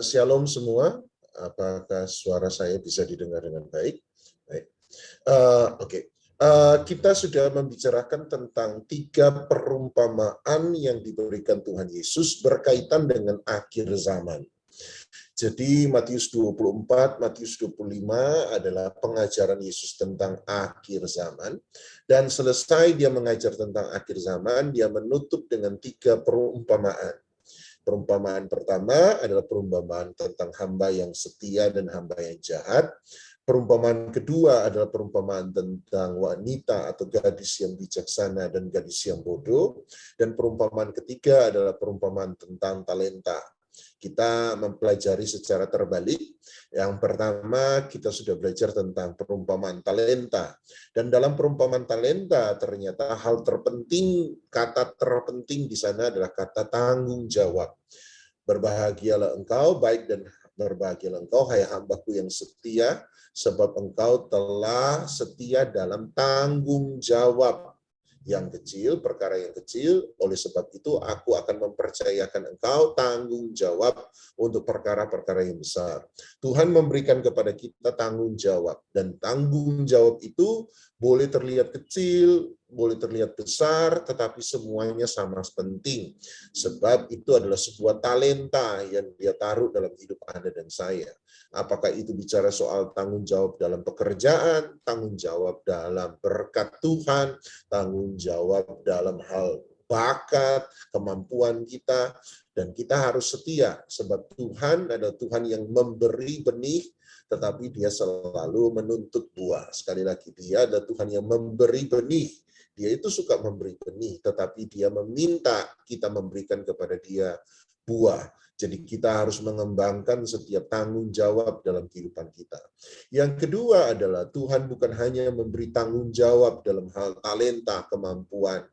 Shalom semua, apakah suara saya bisa didengar dengan baik? Baik. Oke. Kita sudah membicarakan tentang 3 perumpamaan yang diberikan Tuhan Yesus berkaitan dengan akhir zaman. Jadi Matius 24, Matius 25 adalah pengajaran Yesus tentang akhir zaman. Dan selesai dia mengajar tentang akhir zaman, dia menutup dengan 3 perumpamaan. Perumpamaan pertama adalah perumpamaan tentang hamba yang setia dan hamba yang jahat. Perumpamaan kedua adalah perumpamaan tentang wanita atau gadis yang bijaksana dan gadis yang bodoh. Dan perumpamaan ketiga adalah perumpamaan tentang talenta. Kita mempelajari secara terbalik. Yang pertama, kita sudah belajar tentang perumpamaan talenta. Dan dalam perumpamaan talenta, ternyata hal terpenting, kata terpenting di sana adalah kata tanggung jawab. Berbahagialah engkau, baik dan berbahagialah engkau, hai hambaku yang setia, sebab engkau telah setia dalam tanggung jawab yang kecil, perkara yang kecil. Oleh sebab itu aku akan mempercayakan engkau tanggung jawab untuk perkara-perkara yang besar. Tuhan memberikan kepada kita tanggung jawab, dan tanggung jawab itu boleh terlihat kecil, boleh terlihat besar, tetapi semuanya sama penting. Sebab itu adalah sebuah talenta yang dia taruh dalam hidup Anda dan saya. Apakah itu bicara soal tanggung jawab dalam pekerjaan, tanggung jawab dalam berkat Tuhan, tanggung jawab dalam hal bakat, kemampuan kita, dan kita harus setia, sebab Tuhan adalah Tuhan yang memberi benih, tetapi dia selalu menuntut buah. Sekali lagi, dia adalah Tuhan yang memberi benih. Dia itu suka memberi benih, tetapi dia meminta kita memberikan kepada dia buah. Jadi kita harus mengembangkan setiap tanggung jawab dalam kehidupan kita. Yang kedua adalah Tuhan bukan hanya memberi tanggung jawab dalam hal talenta, kemampuan,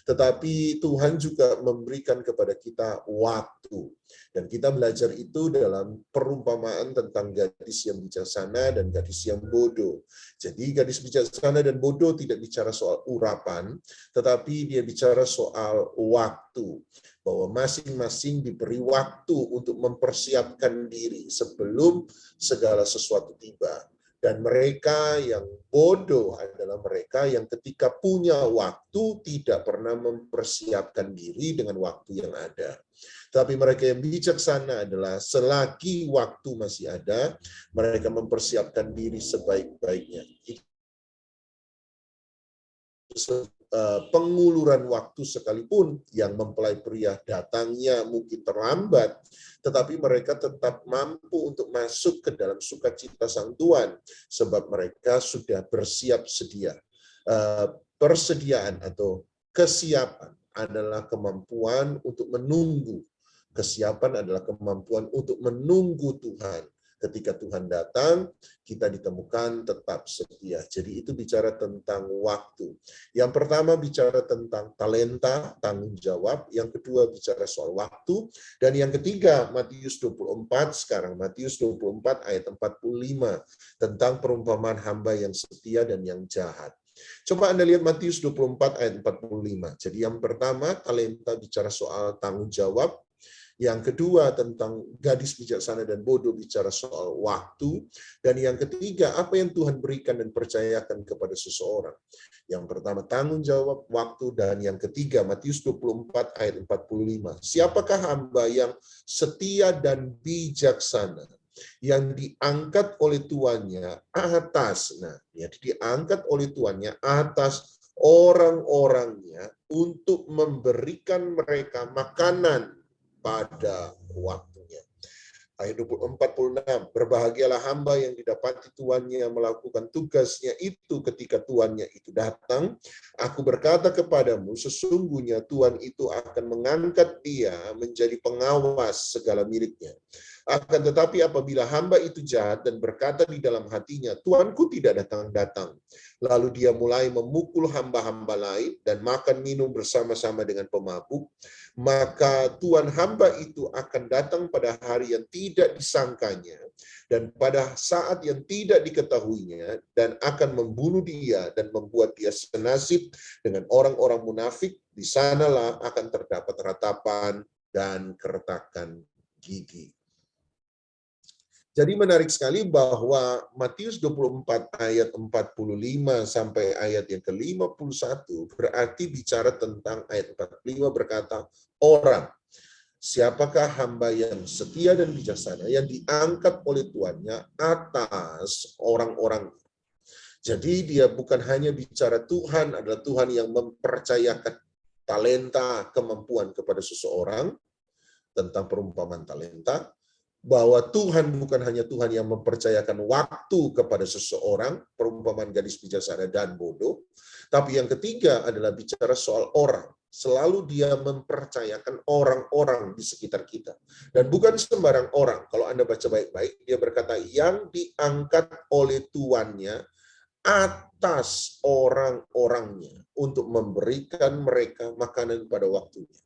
tetapi Tuhan juga memberikan kepada kita waktu. Dan kita belajar itu dalam perumpamaan tentang gadis yang bijaksana dan gadis yang bodoh. Jadi gadis bijaksana dan bodoh tidak bicara soal urapan, tetapi dia bicara soal waktu. Bahwa masing-masing diberi waktu untuk mempersiapkan diri sebelum segala sesuatu tiba. Dan mereka yang bodoh adalah mereka yang ketika punya waktu tidak pernah mempersiapkan diri dengan waktu yang ada. Tapi mereka yang bijaksana adalah selagi waktu masih ada, mereka mempersiapkan diri sebaik-baiknya. Penguluran waktu sekalipun yang mempelai pria datangnya mungkin terlambat, tetapi mereka tetap mampu untuk masuk ke dalam sukacita Sang Tuhan, sebab mereka sudah bersiap sedia. Persediaan atau kesiapan adalah kemampuan untuk menunggu. Kesiapan adalah kemampuan untuk menunggu Tuhan. Ketika Tuhan datang, kita ditemukan tetap setia. Jadi itu bicara tentang waktu. Yang pertama bicara tentang talenta, tanggung jawab. Yang kedua bicara soal waktu. Dan yang ketiga, Matius 24, sekarang Matius 24 ayat 45. Tentang perumpamaan hamba yang setia dan yang jahat. Coba Anda lihat Matius 24 ayat 45. Jadi yang pertama, talenta bicara soal tanggung jawab. Yang kedua tentang gadis bijaksana dan bodoh bicara soal waktu. Dan yang ketiga, apa yang Tuhan berikan dan percayakan kepada seseorang. Yang pertama tanggung jawab, waktu, dan yang ketiga Matius 24 ayat 45. Siapakah hamba yang setia dan bijaksana, yang diangkat oleh tuannya atas, jadi diangkat oleh tuannya atas orang-orangnya untuk memberikan mereka makanan pada waktunya. Ayat 46, berbahagialah hamba yang didapati tuannya melakukan tugasnya itu ketika tuannya itu datang. Aku berkata kepadamu, sesungguhnya Tuhan itu akan mengangkat dia menjadi pengawas segala miliknya. Akan tetapi apabila hamba itu jahat dan berkata di dalam hatinya, Tuanku tidak datang-datang, lalu dia mulai memukul hamba-hamba lain dan makan minum bersama-sama dengan pemabuk, maka Tuhan hamba itu akan datang pada hari yang tidak disangkanya dan pada saat yang tidak diketahuinya, dan akan membunuh dia dan membuat dia senasib dengan orang-orang munafik. Di sanalah akan terdapat ratapan dan keretakan gigi. Jadi menarik sekali bahwa Matius 24 ayat 45 sampai ayat yang ke-51 berarti bicara tentang ayat 45 berkata, orang, siapakah hamba yang setia dan bijaksana yang diangkat oleh tuannya atas orang-orang. Jadi dia bukan hanya bicara Tuhan adalah Tuhan yang mempercayakan talenta, kemampuan kepada seseorang, tentang perumpamaan talenta, bahwa Tuhan bukan hanya Tuhan yang mempercayakan waktu kepada seseorang, perumpamaan gadis bijaksana dan bodoh, tapi yang ketiga adalah bicara soal orang. Selalu dia mempercayakan orang-orang di sekitar kita. Dan bukan sembarang orang. Kalau Anda baca baik-baik, dia berkata yang diangkat oleh tuannya atas orang-orangnya untuk memberikan mereka makanan pada waktunya.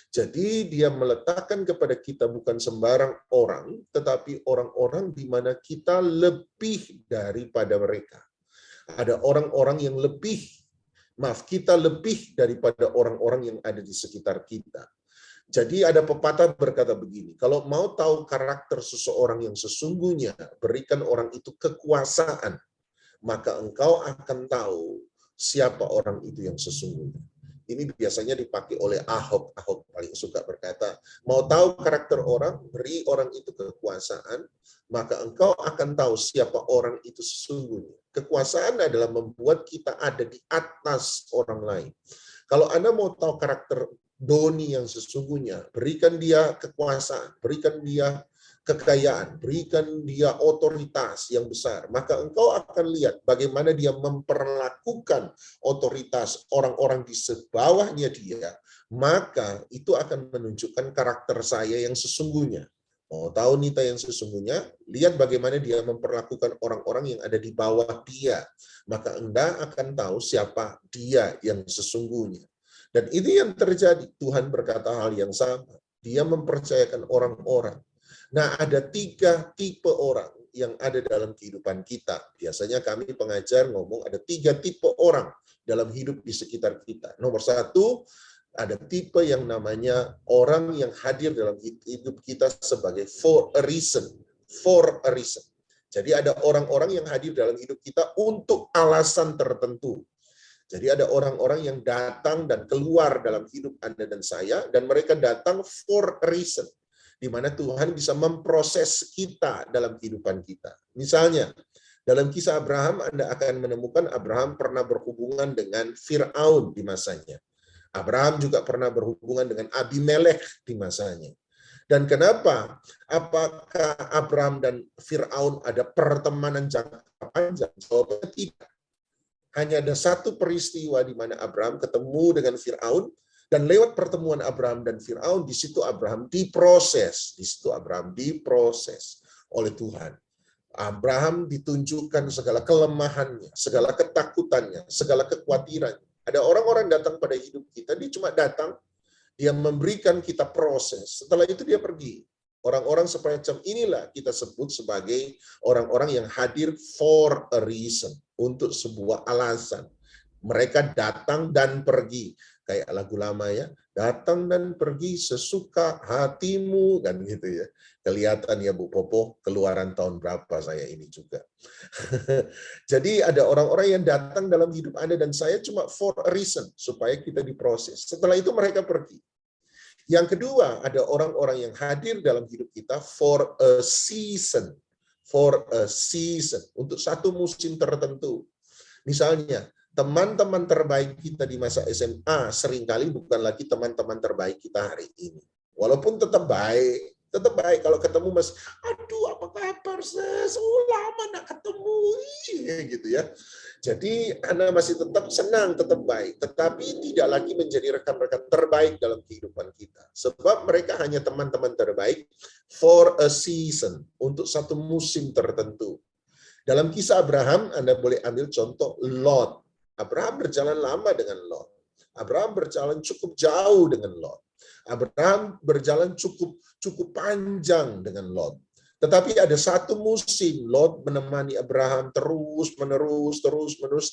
Jadi dia meletakkan kepada kita bukan sembarang orang, tetapi orang-orang di mana kita lebih daripada mereka. Ada orang-orang yang kita lebih daripada orang-orang yang ada di sekitar kita. Jadi ada pepatah berkata begini, kalau mau tahu karakter seseorang yang sesungguhnya, berikan orang itu kekuasaan, maka engkau akan tahu siapa orang itu yang sesungguhnya. Ini biasanya dipakai oleh Ahok. Ahok paling suka berkata, mau tahu karakter orang, beri orang itu kekuasaan, maka engkau akan tahu siapa orang itu sesungguhnya. Kekuasaan adalah membuat kita ada di atas orang lain. Kalau Anda mau tahu karakter Doni yang sesungguhnya, berikan dia kekuasaan, berikan dia kekayaan, berikan dia otoritas yang besar, maka engkau akan lihat bagaimana dia memperlakukan otoritas orang-orang di sebawahnya dia, maka itu akan menunjukkan karakter saya yang sesungguhnya. Mau tahu Nita yang sesungguhnya? Lihat bagaimana dia memperlakukan orang-orang yang ada di bawah dia, maka Anda akan tahu siapa dia yang sesungguhnya. Dan ini yang terjadi, Tuhan berkata hal yang sama. Dia mempercayakan orang-orang. Nah, ada 3 tipe orang yang ada dalam kehidupan kita. Biasanya kami pengajar ngomong ada 3 tipe orang dalam hidup di sekitar kita. Nomor 1, ada tipe yang namanya orang yang hadir dalam hidup kita sebagai for a reason. For a reason. Jadi ada orang-orang yang hadir dalam hidup kita untuk alasan tertentu. Jadi ada orang-orang yang datang dan keluar dalam hidup Anda dan saya, dan mereka datang for a reason, di mana Tuhan bisa memproses kita dalam kehidupan kita. Misalnya, dalam kisah Abraham, Anda akan menemukan Abraham pernah berhubungan dengan Fir'aun di masanya. Abraham juga pernah berhubungan dengan Abimelekh di masanya. Dan kenapa? Apakah Abraham dan Fir'aun ada pertemanan jangka panjang? Jawabannya tidak. Hanya ada satu peristiwa di mana Abraham ketemu dengan Fir'aun, dan lewat pertemuan Abraham dan Fir'aun, di situ Abraham diproses. Di situ Abraham diproses oleh Tuhan. Abraham ditunjukkan segala kelemahannya, segala ketakutannya, segala kekhawatirannya. Ada orang-orang datang pada hidup kita, dia cuma datang, dia memberikan kita proses. Setelah itu dia pergi. Orang-orang semacam inilah kita sebut sebagai orang-orang yang hadir for a reason, untuk sebuah alasan. Mereka datang dan pergi. Kayak lagu lama ya, datang dan pergi sesuka hatimu, kan gitu ya. Kelihatan ya Bu Popo, keluaran tahun berapa saya ini juga. Jadi ada orang-orang yang datang dalam hidup Anda dan saya cuma for a reason, supaya kita diproses. Setelah itu mereka pergi. Yang kedua, ada orang-orang yang hadir dalam hidup kita for a season. For a season. Untuk satu musim tertentu. Misalnya, teman-teman terbaik kita di masa SMA seringkali bukan lagi teman-teman terbaik kita hari ini. Walaupun tetap baik. Tetap baik kalau ketemu Mas, aduh apa kabar Ses? Lama nak ketemu. Gitu ya. Jadi Anda masih tetap senang, tetap baik, tetapi tidak lagi menjadi rekan-rekan terbaik dalam kehidupan kita. Sebab mereka hanya teman-teman terbaik for a season, untuk satu musim tertentu. Dalam kisah Abraham, Anda boleh ambil contoh Lot. Abraham berjalan lama dengan Lot. Abraham berjalan cukup jauh dengan Lot. Abraham berjalan cukup panjang dengan Lot. Tetapi ada satu musim Lot menemani Abraham terus-menerus,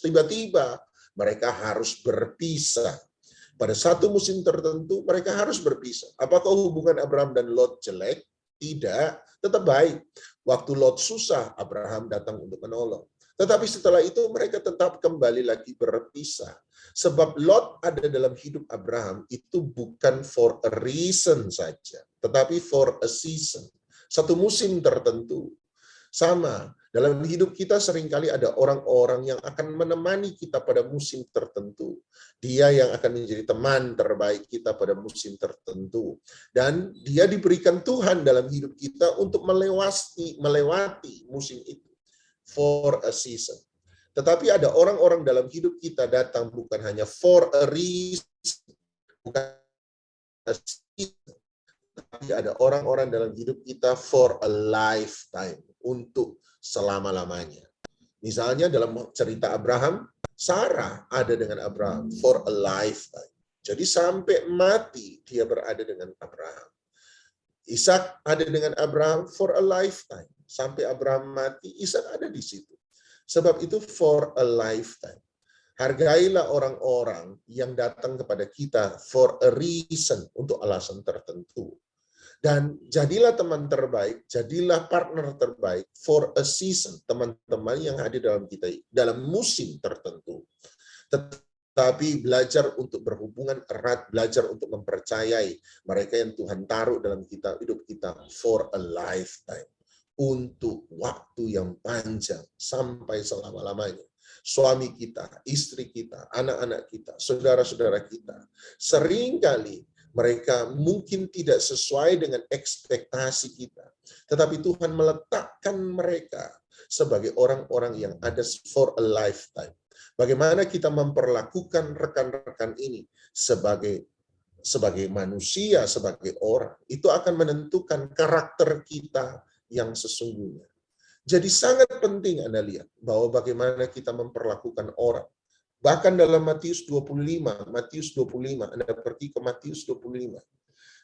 tiba-tiba mereka harus berpisah. Pada satu musim tertentu mereka harus berpisah. Apakah hubungan Abraham dan Lot jelek? Tidak, tetap baik. Waktu Lot susah, Abraham datang untuk menolong. Tetapi setelah itu mereka tetap kembali lagi berpisah. Sebab Lot ada dalam hidup Abraham itu bukan for a reason saja, tetapi for a season. Satu musim tertentu. Sama, dalam hidup kita seringkali ada orang-orang yang akan menemani kita pada musim tertentu. Dia yang akan menjadi teman terbaik kita pada musim tertentu. Dan dia diberikan Tuhan dalam hidup kita untuk melewati musim itu. For a season. Tetapi ada orang-orang dalam hidup kita datang bukan hanya for a reason, bukan a season, tapi ada orang-orang dalam hidup kita for a lifetime, untuk selama-lamanya. Misalnya dalam cerita Abraham, Sarah ada dengan Abraham for a lifetime. Jadi sampai mati dia berada dengan Abraham. Ishak ada dengan Abraham for a lifetime. Sampai Abraham mati, Ishak ada di situ. Sebab itu for a lifetime. Hargailah orang-orang yang datang kepada kita for a reason, untuk alasan tertentu. Dan jadilah teman terbaik, jadilah partner terbaik for a season, teman-teman yang hadir dalam kita dalam musim tertentu. Tapi belajar untuk berhubungan erat, belajar untuk mempercayai mereka yang Tuhan taruh dalam hidup kita for a lifetime. Untuk waktu yang panjang, sampai selama-lamanya. Suami kita, istri kita, anak-anak kita, saudara-saudara kita. Seringkali mereka mungkin tidak sesuai dengan ekspektasi kita. Tetapi Tuhan meletakkan mereka sebagai orang-orang yang ada for a lifetime. Bagaimana kita memperlakukan rekan-rekan ini sebagai manusia, sebagai orang, itu akan menentukan karakter kita yang sesungguhnya. Jadi sangat penting Anda lihat bahwa bagaimana kita memperlakukan orang. Bahkan dalam Matius 25, Anda pergi ke Matius 25.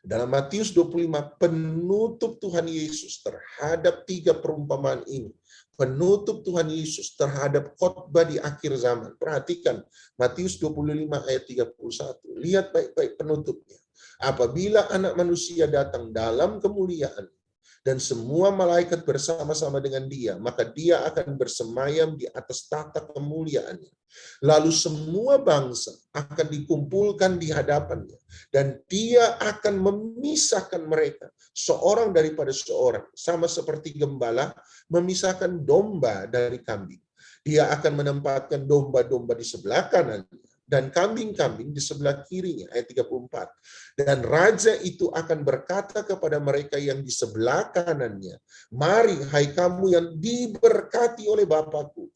Dalam Matius 25, penutup Tuhan Yesus terhadap 3 perumpamaan ini. Penutup Tuhan Yesus terhadap khotbah di akhir zaman. Perhatikan Matius 25 ayat 31. Lihat baik-baik penutupnya. Apabila Anak Manusia datang dalam kemuliaan, dan semua malaikat bersama-sama dengan dia, maka dia akan bersemayam di atas tahta kemuliaannya. Lalu semua bangsa akan dikumpulkan di hadapannya, dan dia akan memisahkan mereka, seorang daripada seorang, sama seperti gembala memisahkan domba dari kambing. Dia akan menempatkan domba-domba di sebelah kanannya, dan kambing-kambing di sebelah kirinya, ayat 34. Dan raja itu akan berkata kepada mereka yang di sebelah kanannya, mari hai kamu yang diberkati oleh Bapakku,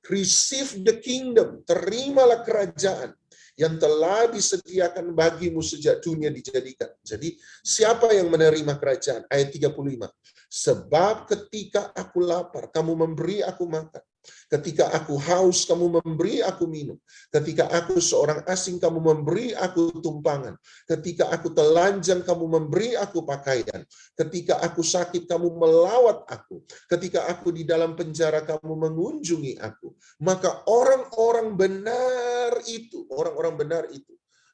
receive the kingdom, terimalah kerajaan yang telah disediakan bagimu sejak dunia dijadikan. Jadi siapa yang menerima kerajaan? Ayat 35. Sebab ketika aku lapar, kamu memberi aku makan. Ketika aku haus, kamu memberi aku minum. Ketika aku seorang asing, kamu memberi aku tumpangan. Ketika aku telanjang, kamu memberi aku pakaian. Ketika aku sakit, kamu melawat aku. Ketika aku di dalam penjara, kamu mengunjungi aku. Maka orang-orang benar itu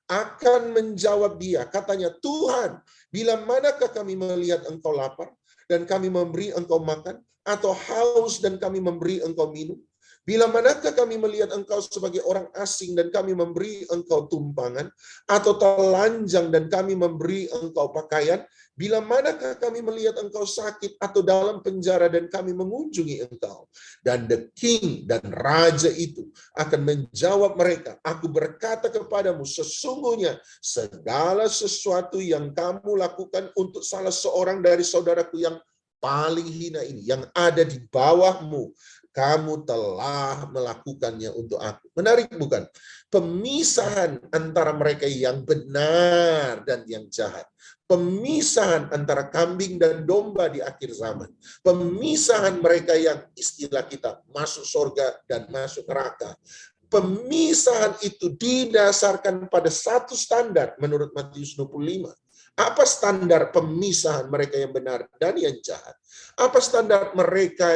akan menjawab dia. Katanya, Tuhan, bila manakah kami melihat engkau lapar dan kami memberi engkau makan, atau haus dan kami memberi engkau minum? Bila manakah kami melihat engkau sebagai orang asing dan kami memberi engkau tumpangan, atau telanjang dan kami memberi engkau pakaian? Bila manakah kami melihat engkau sakit atau dalam penjara dan kami mengunjungi engkau? Dan the king dan raja itu akan menjawab mereka, aku berkata kepadamu, sesungguhnya segala sesuatu yang kamu lakukan untuk salah seorang dari saudaraku yang paling hina ini, yang ada di bawahmu, kamu telah melakukannya untuk aku. Menarik bukan? Pemisahan antara mereka yang benar dan yang jahat. Pemisahan antara kambing dan domba di akhir zaman. Pemisahan mereka yang istilah kita masuk surga dan masuk neraka. Pemisahan itu didasarkan pada satu standar menurut Matius 25. Apa standar pemisahan mereka yang benar dan yang jahat? Apa standar mereka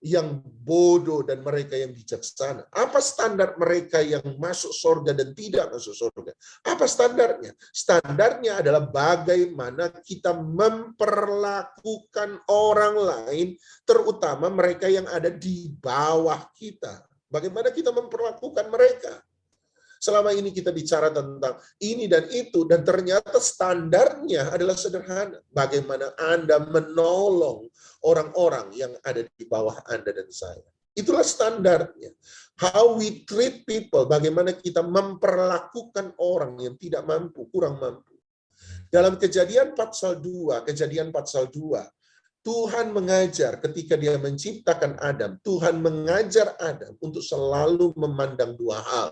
yang bodoh dan mereka yang bijaksana? Apa standar mereka yang masuk surga dan tidak masuk surga? Apa standarnya? Standarnya adalah bagaimana kita memperlakukan orang lain, terutama mereka yang ada di bawah kita. Bagaimana kita memperlakukan mereka? Selama ini kita bicara tentang ini dan itu, dan ternyata standarnya adalah sederhana. Bagaimana Anda menolong orang-orang yang ada di bawah Anda dan saya. Itulah standarnya. How we treat people, bagaimana kita memperlakukan orang yang tidak mampu, kurang mampu. Dalam Kejadian pasal 2, Tuhan mengajar ketika dia menciptakan Adam, Tuhan mengajar Adam untuk selalu memandang dua hal.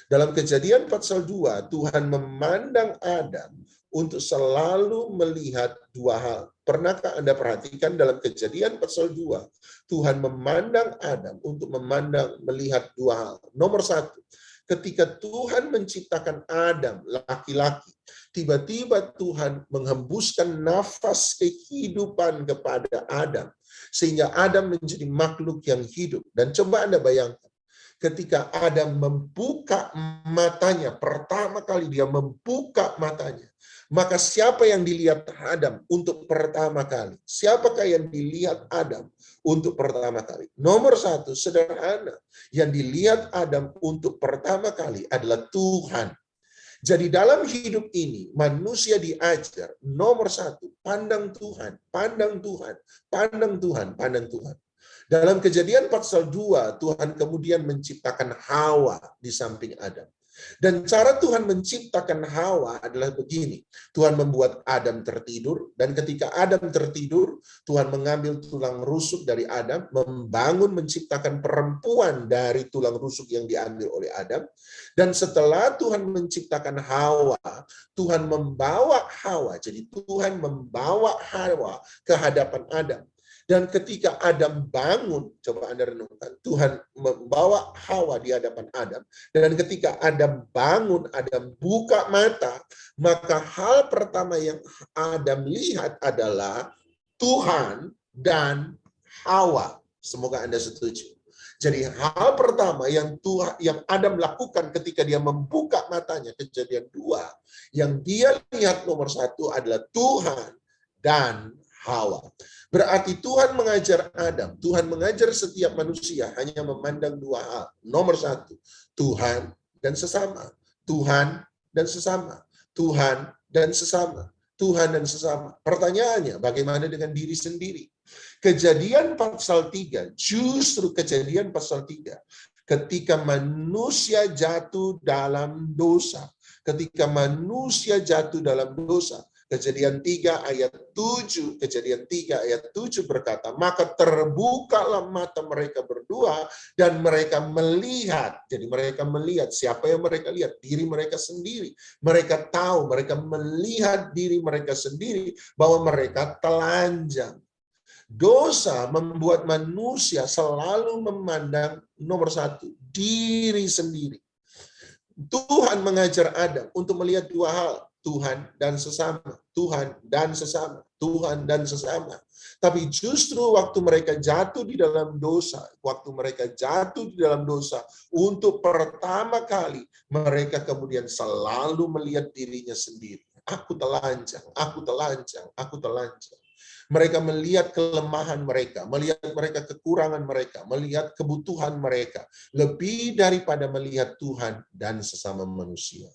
Dalam Kejadian pasal 2, Tuhan memandang Adam untuk selalu melihat dua hal. Pernahkah Anda perhatikan dalam Kejadian pasal 2, Tuhan memandang Adam untuk melihat dua hal. Nomor satu, ketika Tuhan menciptakan Adam, laki-laki, tiba-tiba Tuhan menghembuskan nafas kehidupan kepada Adam, sehingga Adam menjadi makhluk yang hidup. Dan coba Anda bayangkan, ketika Adam membuka matanya, pertama kali dia membuka matanya, maka siapa yang dilihat Adam untuk pertama kali? Siapakah yang dilihat Adam untuk pertama kali? Nomor satu, sederhana. Yang dilihat Adam untuk pertama kali adalah Tuhan. Jadi dalam hidup ini, manusia diajar, nomor satu, pandang Tuhan, pandang Tuhan, pandang Tuhan, pandang Tuhan. Dalam Kejadian pasal 2, Tuhan kemudian menciptakan Hawa di samping Adam. Dan cara Tuhan menciptakan Hawa adalah begini. Tuhan membuat Adam tertidur, dan ketika Adam tertidur, Tuhan mengambil tulang rusuk dari Adam, menciptakan perempuan dari tulang rusuk yang diambil oleh Adam. Dan setelah Tuhan menciptakan Hawa, Tuhan membawa Hawa. Jadi Tuhan membawa Hawa ke hadapan Adam. Dan ketika Adam bangun, coba Anda renungkan, Tuhan membawa Hawa di hadapan Adam. Dan ketika Adam bangun, Adam buka mata, maka hal pertama yang Adam lihat adalah Tuhan dan Hawa. Semoga Anda setuju. Jadi hal pertama yang Adam lakukan ketika dia membuka matanya, Kejadian 2, yang dia lihat nomor satu adalah Tuhan dan Hawa. Berarti Tuhan mengajar Adam, Tuhan mengajar setiap manusia hanya memandang dua hal. Nomor satu, Tuhan dan sesama. Tuhan dan sesama. Tuhan dan sesama. Tuhan dan sesama. Pertanyaannya, bagaimana dengan diri sendiri? Kejadian pasal 3, justru Kejadian pasal 3, ketika manusia jatuh dalam dosa, ketika manusia jatuh dalam dosa, Kejadian 3 ayat 7, Kejadian 3 ayat 7 berkata, maka terbukalah mata mereka berdua dan mereka melihat. Jadi mereka melihat, siapa yang mereka lihat? Diri mereka sendiri. Mereka tahu, mereka melihat diri mereka sendiri bahwa mereka telanjang. Dosa membuat manusia selalu memandang nomor satu, diri sendiri. Tuhan mengajar Adam untuk melihat dua hal, Tuhan dan sesama, Tuhan dan sesama, Tuhan dan sesama. Tapi justru waktu mereka jatuh di dalam dosa, untuk pertama kali mereka kemudian selalu melihat dirinya sendiri. Aku telanjang, aku telanjang, aku telanjang. Mereka melihat kelemahan mereka, melihat mereka kekurangan mereka, melihat kebutuhan mereka, lebih daripada melihat Tuhan dan sesama manusia.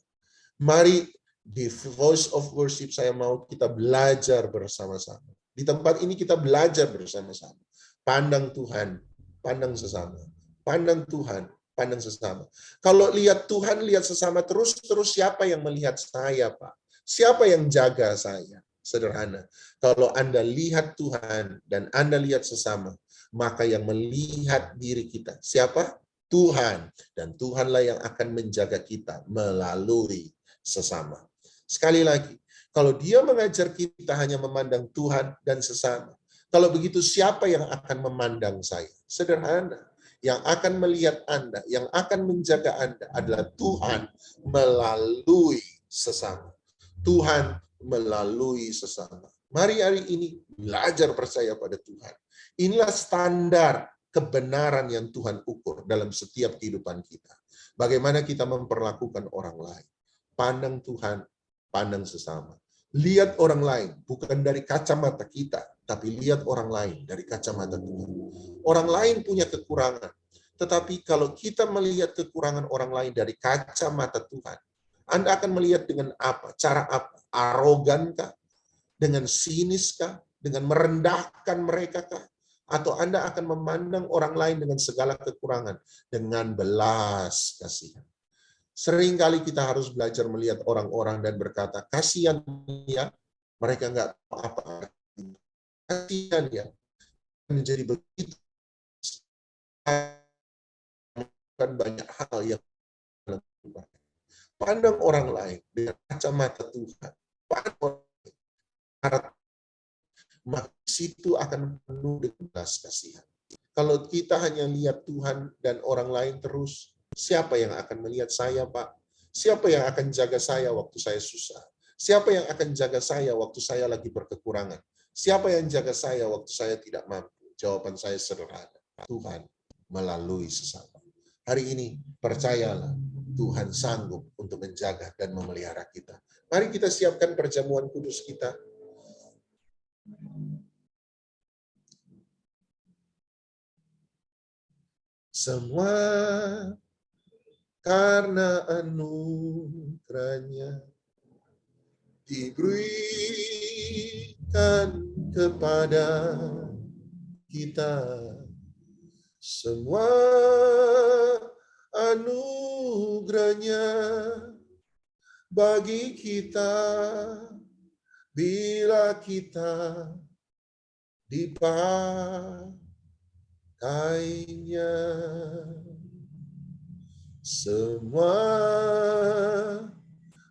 Mari di Voice of Worship saya mau kita belajar bersama-sama. Di tempat ini kita belajar bersama-sama. Pandang Tuhan, pandang sesama. Pandang Tuhan, pandang sesama. Kalau lihat Tuhan, lihat sesama terus siapa yang melihat saya, Pak? Siapa yang jaga saya? Sederhana. Kalau Anda lihat Tuhan dan Anda lihat sesama, maka yang melihat diri kita, siapa? Tuhan. Dan Tuhanlah yang akan menjaga kita melalui sesama. Sekali lagi, kalau dia mengajar kita hanya memandang Tuhan dan sesama, kalau begitu siapa yang akan memandang saya? Sederhana. Yang akan melihat Anda, yang akan menjaga Anda adalah Tuhan melalui sesama. Tuhan melalui sesama. Mari hari ini belajar percaya pada Tuhan. Inilah standar kebenaran yang Tuhan ukur dalam setiap kehidupan kita. Bagaimana kita memperlakukan orang lain. Pandang Tuhan, pandang sesama. Lihat orang lain, bukan dari kacamata kita, tapi lihat orang lain dari kacamata Tuhan. Orang lain punya kekurangan, tetapi kalau kita melihat kekurangan orang lain dari kacamata Tuhan, Anda akan melihat dengan apa? Cara apa? Arogankah? Dengan siniskah? Dengan merendahkan mereka kah? Atau Anda akan memandang orang lain dengan segala kekurangan dengan belas kasihan. Seringkali kita harus belajar melihat orang-orang dan berkata, kasihan ya, mereka nggak tahu apa. Kasihan ya, menjadi begitu. Banyak hal yang pandang orang lain dengan kacamata Tuhan. Pandang orang lain, maka situ akan penuh dengan belas kasihan. Kalau kita hanya lihat Tuhan dan orang lain terus, siapa yang akan melihat saya, Pak? Siapa yang akan jaga saya waktu saya susah? Siapa yang akan jaga saya waktu saya lagi berkekurangan? Siapa yang jaga saya waktu saya tidak mampu? Jawaban saya sederhana. Tuhan melalui sesama. Hari ini, percayalah, Tuhan sanggup untuk menjaga dan memelihara kita. Mari kita siapkan perjamuan kudus kita. Semua karena anugerahnya diberikan kepada kita. Semua anugerahnya bagi kita bila kita dipakainya. Semua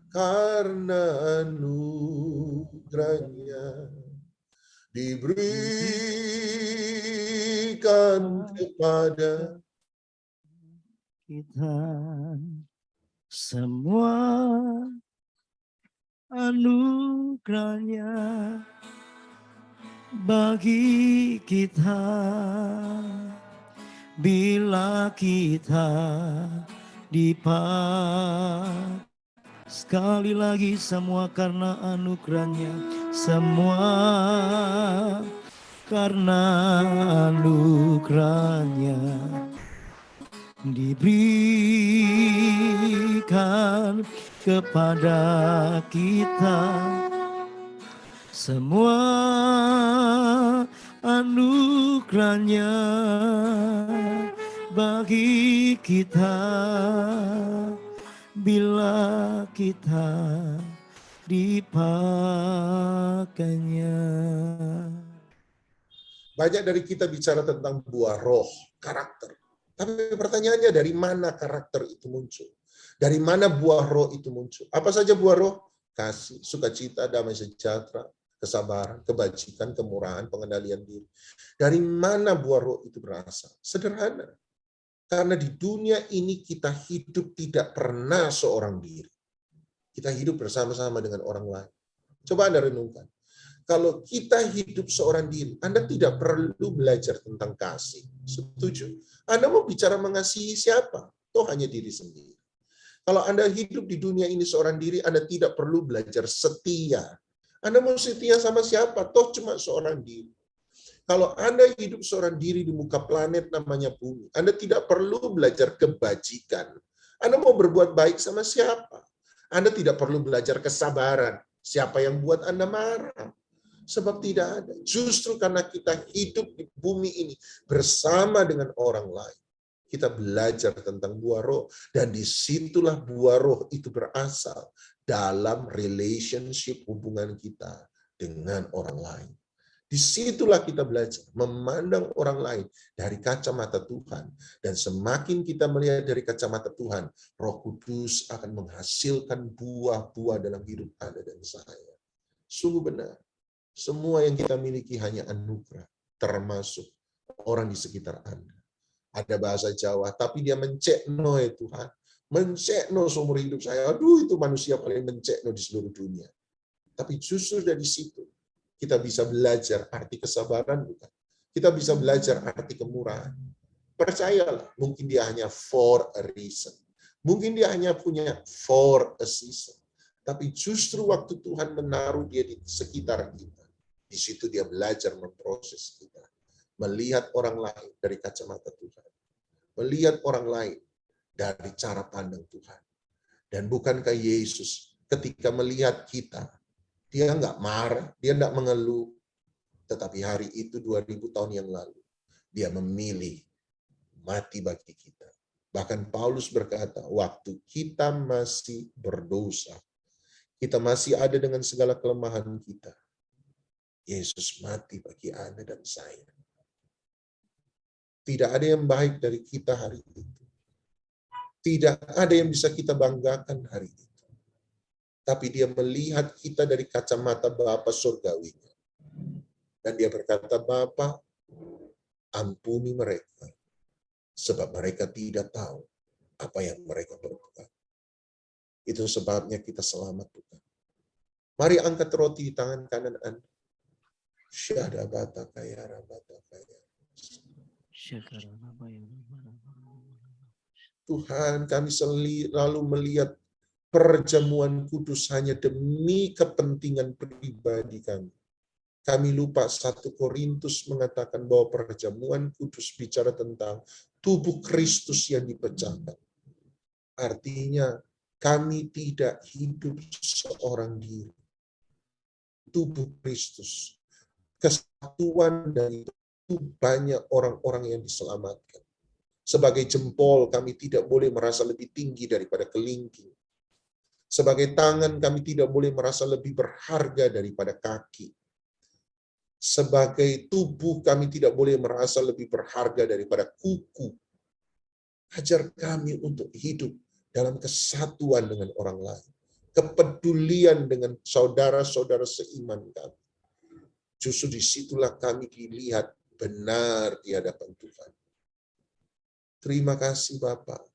karena anugerahnya diberikan kepada kita. Semua anugerahnya bagi kita bila kita dipakai. Sekali lagi, semua karena anugerahnya, semua karena anugerahnya diberikan kepada kita. Semua anugerahnya bagi kita bila kita dipakainya. Banyak dari kita bicara tentang buah roh, karakter. Tapi pertanyaannya, dari mana karakter itu muncul? Dari mana buah roh itu muncul? Apa saja buah roh? Kasih, sukacita, damai sejahtera, kesabaran, kebajikan, kemurahan, pengendalian diri. Dari mana buah roh itu berasal? Sederhana. Karena di dunia ini kita hidup tidak pernah seorang diri. Kita hidup bersama-sama dengan orang lain. Coba Anda renungkan. Kalau kita hidup seorang diri, Anda tidak perlu belajar tentang kasih. Setuju? Anda mau bicara mengasihi siapa? Toh hanya diri sendiri. Kalau Anda hidup di dunia ini seorang diri, Anda tidak perlu belajar setia. Anda mau setia sama siapa? Toh cuma seorang diri. Kalau Anda hidup seorang diri di muka planet namanya bumi, Anda tidak perlu belajar kebajikan. Anda mau berbuat baik sama siapa? Anda tidak perlu belajar kesabaran. Siapa yang buat Anda marah? Sebab tidak ada. Justru karena kita hidup di bumi ini bersama dengan orang lain, kita belajar tentang buah roh. Dan disitulah buah roh itu berasal dalam relationship hubungan kita dengan orang lain. Disitulah kita belajar memandang orang lain dari kacamata Tuhan. Dan semakin kita melihat dari kacamata Tuhan, Roh Kudus akan menghasilkan buah-buah dalam hidup Anda dan saya. Sungguh benar. Semua yang kita miliki hanya anugerah, termasuk orang di sekitar Anda. Ada bahasa Jawa, tapi dia mencekno ya Tuhan. Mencekno seumur hidup saya. Aduh, itu manusia paling mencekno di seluruh dunia. Tapi justru dari situ kita bisa belajar arti kesabaran, bukan? Kita bisa belajar arti kemurahan. Percayalah, mungkin dia hanya for a reason. Mungkin dia hanya punya for a season. Tapi justru waktu Tuhan menaruh dia di sekitar kita, di situ dia belajar memproses kita. Melihat orang lain dari kacamata Tuhan. Melihat orang lain dari cara pandang Tuhan. Dan bukankah Yesus ketika melihat kita, dia nggak marah, dia nggak mengeluh. Tetapi hari itu 2000 tahun yang lalu, dia memilih mati bagi kita. Bahkan Paulus berkata, waktu kita masih berdosa, kita masih ada dengan segala kelemahan kita, Yesus mati bagi Anda dan saya. Tidak ada yang baik dari kita hari itu. Tidak ada yang bisa kita banggakan hari itu. Tapi dia melihat kita dari kacamata Bapa surgawinya. Dan dia berkata, Bapa, ampuni mereka. Sebab mereka tidak tahu apa yang mereka perbuat. Itu sebabnya kita selamat, bukan? Mari angkat roti di tangan kanan Anda. Syadabata kaya rabata kaya. Tuhan, kami selalu melihat perjamuan kudus hanya demi kepentingan pribadi kami. Kami lupa 1 Korintus mengatakan bahwa perjamuan kudus bicara tentang tubuh Kristus yang dipecahkan. Artinya kami tidak hidup seorang diri. Tubuh Kristus. Kesatuan dari itu banyak orang-orang yang diselamatkan. Sebagai jempol kami tidak boleh merasa lebih tinggi daripada kelingking. Sebagai tangan kami tidak boleh merasa lebih berharga daripada kaki. Sebagai tubuh kami tidak boleh merasa lebih berharga daripada kuku. Ajar kami untuk hidup dalam kesatuan dengan orang lain. Kepedulian dengan saudara-saudara seiman kami. Justru disitulah kami dilihat benar di hadapan Tuhan. Terima kasih Bapak.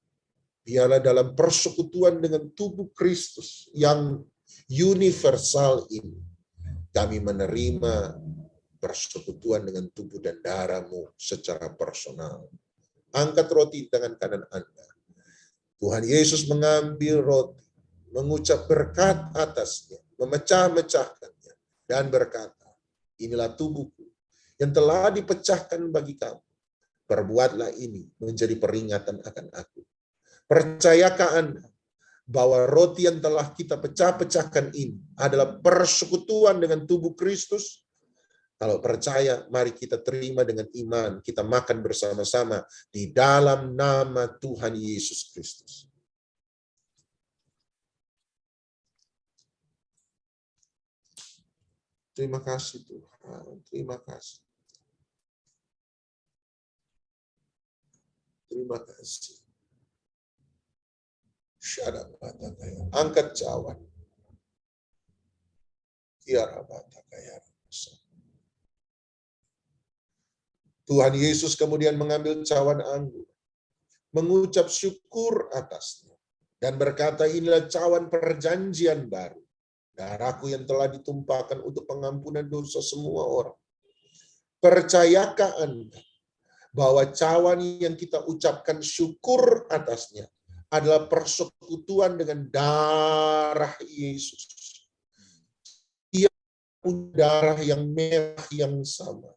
Biarlah dalam persekutuan dengan tubuh Kristus yang universal ini, kami menerima persekutuan dengan tubuh dan darah-Mu secara personal. Angkat roti di tangan kanan Anda. Tuhan Yesus mengambil roti, mengucap berkat atasnya, memecah-mecahkannya, dan berkata, inilah tubuhku yang telah dipecahkan bagi kamu. Perbuatlah ini menjadi peringatan akan aku. Percayakah Anda bahwa roti yang telah kita pecah-pecahkan ini adalah persekutuan dengan tubuh Kristus? Kalau percaya, mari kita terima dengan iman. Kita makan bersama-sama di dalam nama Tuhan Yesus Kristus. Terima kasih Tuhan. Terima kasih. Terima kasih. Angkat cawan. Tuhan Yesus kemudian mengambil cawan anggur, mengucap syukur atasnya, dan berkata, inilah cawan perjanjian baru, darahku yang telah ditumpahkan untuk pengampunan dosa semua orang. Percayakah Anda bahwa cawan yang kita ucapkan syukur atasnya adalah persekutuan dengan darah Yesus. Dia punya darah yang merah yang sama.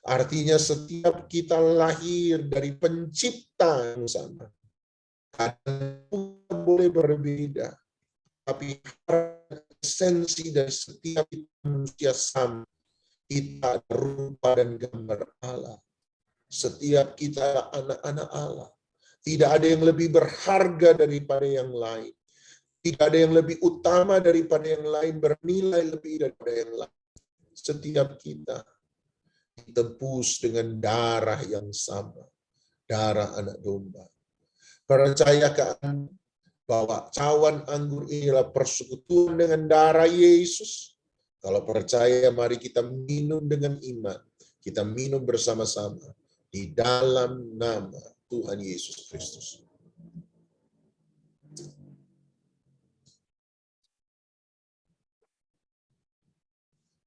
Artinya setiap kita lahir dari pencipta yang sama. Kadang boleh berbeda, tapi esensi dari setiap manusia sama. Kita rupa dan gambar Allah. Setiap kita anak-anak Allah. Tidak ada yang lebih berharga daripada yang lain. Tidak ada yang lebih utama daripada yang lain, bernilai lebih daripada yang lain. Setiap kita ditebus dengan darah yang sama. Darah anak domba. Percayakah Anda bahwa cawan anggur inilah persekutuan dengan darah Yesus? Kalau percaya, mari kita minum dengan iman. Kita minum bersama-sama di dalam nama Tuhan Yesus Kristus.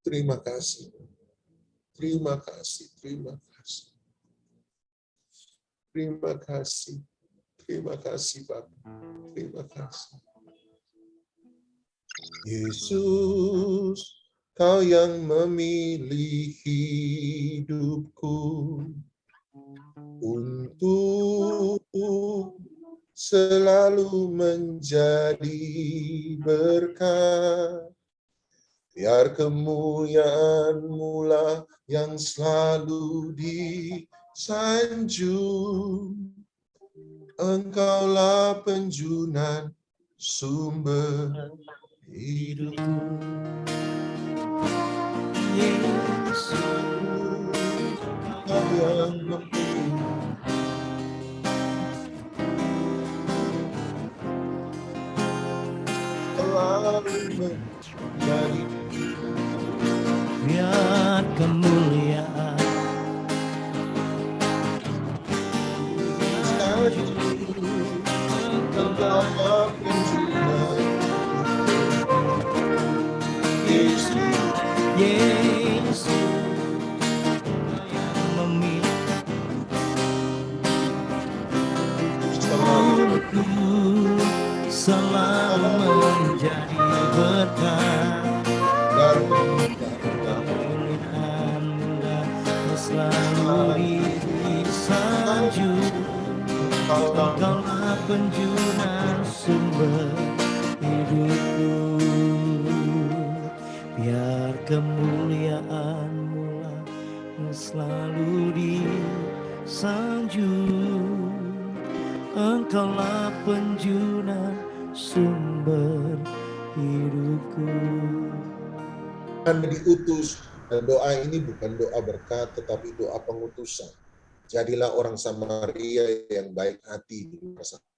Terima kasih. Terima kasih. Terima kasih. Terima kasih. Terima kasih, Bapak. Terima kasih. Yesus, Kau yang memilih hidupku untuk selalu menjadi berkat. Biar kemuliaan-Mu lah yang selalu disanjung. Engkaulah penjunan sumber hidupku. Yesus, Kau yang memilih selalu menjadi biar kemuliaan Engkaulah penjunan Yesus. Yesus yang memilih Selalu selalu menjadi berkat. Kemuliaan-Mu selalu disanjung. Engkaulah penjunan sumber hidupku. Biar kemuliaan-Mu lah selalu disanjung. Engkaulah penjunan sumber hidupku. Anda diutus, dan doa ini bukan doa berkat, tetapi doa pengutusan. Jadilah orang Samaria yang baik hati di luar sana.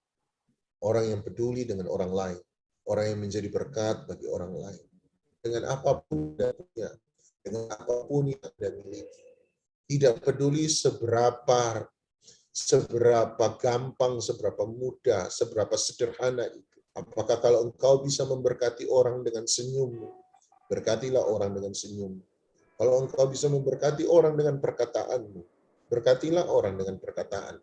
Orang yang peduli dengan orang lain. Orang yang menjadi berkat bagi orang lain. Dengan apapun Anda punya, dengan apapun yang Anda miliki. Tidak peduli seberapa gampang, seberapa mudah, seberapa sederhana itu. Apakah kalau engkau bisa memberkati orang dengan senyummu, berkatilah orang dengan senyum. Kalau engkau bisa memberkati orang dengan perkataanmu, berkatilah orang dengan perkataan.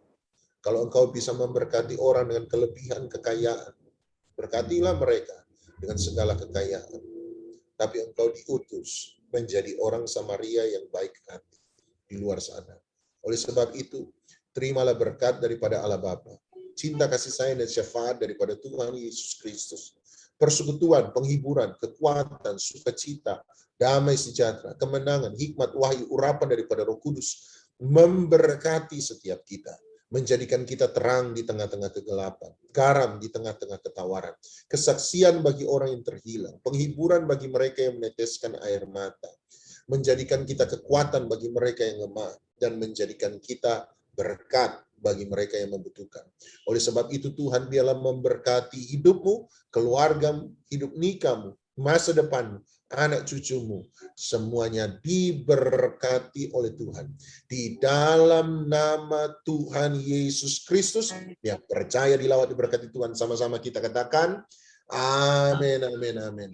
Kalau engkau bisa memberkati orang dengan kelebihan kekayaan, berkatilah mereka dengan segala kekayaan. Tapi engkau diutus menjadi orang Samaria yang baik hati di luar sana. Oleh sebab itu, terimalah berkat daripada Allah Bapa, cinta kasih sayang dan syafaat daripada Tuhan Yesus Kristus, persekutuan, penghiburan, kekuatan, sukacita, damai sejahtera, kemenangan, hikmat, wahyu, urapan daripada Roh Kudus memberkati setiap kita, menjadikan kita terang di tengah-tengah kegelapan, garam di tengah-tengah ketawaran, kesaksian bagi orang yang terhilang, penghiburan bagi mereka yang meneteskan air mata, menjadikan kita kekuatan bagi mereka yang lemah, dan menjadikan kita berkat bagi mereka yang membutuhkan. Oleh sebab itu Tuhan biarlah memberkati hidupmu, keluargamu, hidup nikahmu, masa depanmu, anak cucumu, semuanya diberkati oleh Tuhan. Di dalam nama Tuhan Yesus Kristus, yang percaya dilawat diberkati Tuhan, sama-sama kita katakan, amin, amin, amin.